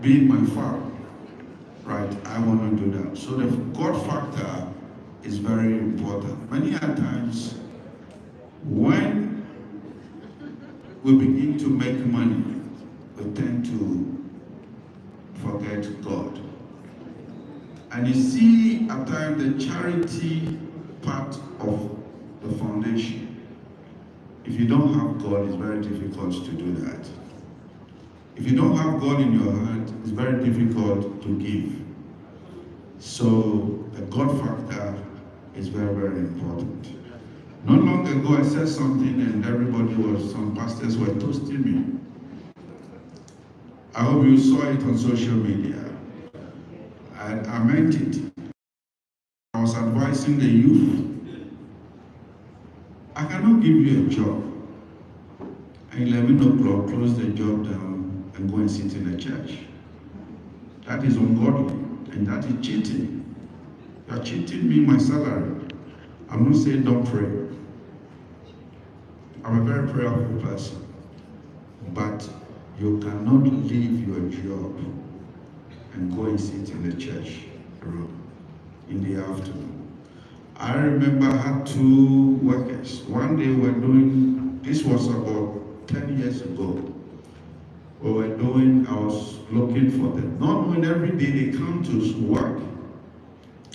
being my father, right? I want to do that. So the God factor is very important. Many a times when we begin to make money, we tend to forget God. And you see at times the charity part of the foundation. If you don't have God, it's very difficult to do that. If you don't have God in your heart, it's very difficult to give. So the God factor is very, very important. Not long ago, I said something and some pastors were toasting me. I hope you saw it on social media. And I meant it. I was advising the youth. I cannot give you a job. At 11 o'clock, close the job down and go and sit in a church. That is ungodly, and that is cheating. You are cheating me my salary. I'm not saying don't pray. I'm a very prayerful person. But you cannot leave your job and go and sit in the church room in the afternoon. I remember I had two workers. One day this was about 10 years ago. I was looking for them. Not knowing every day they come to work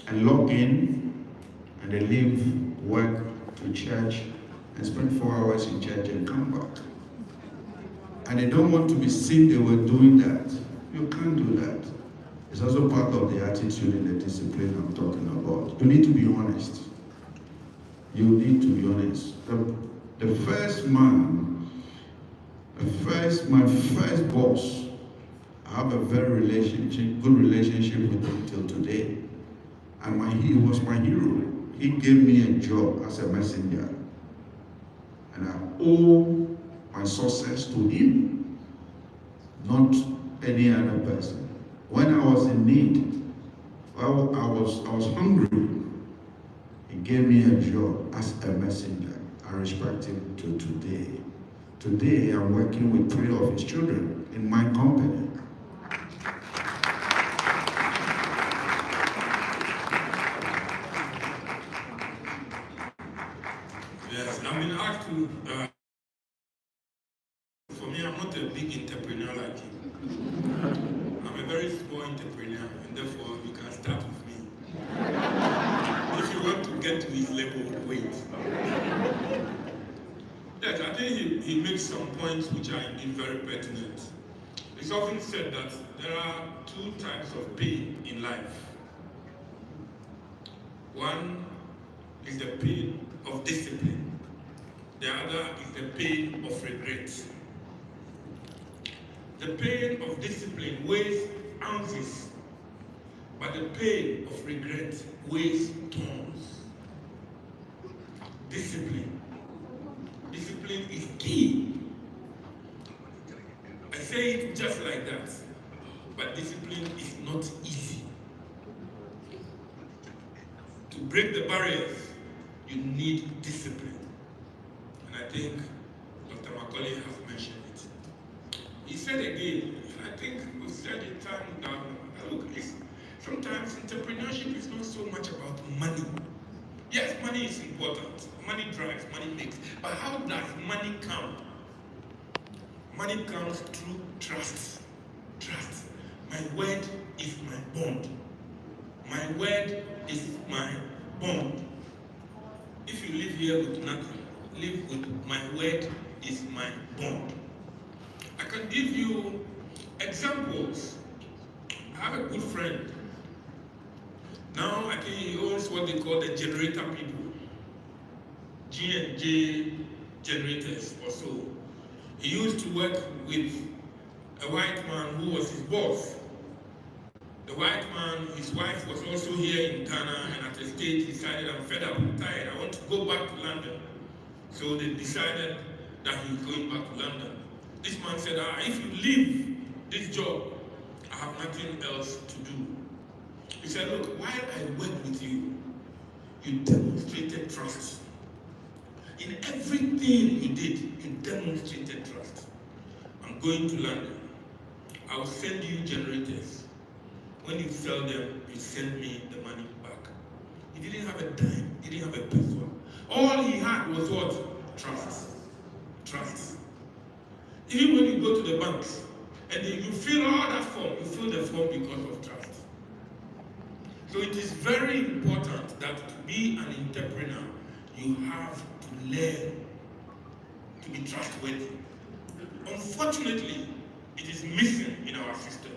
and log in and they leave work to church and spend 4 hours in church and come back. And they don't want to be seen they were doing that. You can't do that. It's also part of the attitude and the discipline I'm talking about. You need to be honest. You need to be honest. The first man, my first boss, I have a good relationship with him till today. And he was my hero. He gave me a job as a messenger. And I owe my success to him, not any other person. When I was in need, well, I was hungry. He gave me a job as a messenger. I respect him to today. Today, I'm working with 3 of his children in my company. Yes, I've been asked to. For me, I'm not a big entrepreneur like you. I'm a very small entrepreneur, and therefore you can start with me. If you want to get to his level, wait. Yes, I think he makes some points which are indeed very pertinent. It's often said that there are 2 types of pain in life. One is the pain of discipline. The other is the pain of regret. The pain of discipline weighs ounces, but the pain of regret weighs tons. Discipline is key. I say it just like that, but discipline is not easy. To break the barriers, you need discipline. And I think Dr. Macaulay has mentioned it. He said again, and I think we said it time down, look, sometimes entrepreneurship is not so much about money. Yes, money is important. Money drives, money makes. But how does money come? Money comes through trust. Trust. My word is my bond. My word is my bond. If you live here with nothing, live with my word is my bond. I can give you examples. I have a good friend. Now I think he owns what they call the generator people. G&J generators or so. He used to work with a white man who was his boss. The white man, his wife was also here in Ghana, and at a stage he decided, I'm fed up, I'm tired, I want to go back to London. So they decided that he was going back to London. This man said, if you leave this job, I have nothing else to do. He said, look, while I work with you, you demonstrated trust. In everything you did, you demonstrated trust. I'm going to London. I'll send you generators. When you sell them, you send me the money back. He didn't have a dime, he didn't have a peso. All he had was what? Trust. Trust. Even when you go to the banks and you fill all that form, you fill the form because of trust. So it is very important that to be an entrepreneur, you have to learn to be trustworthy. Unfortunately, it is missing in our system.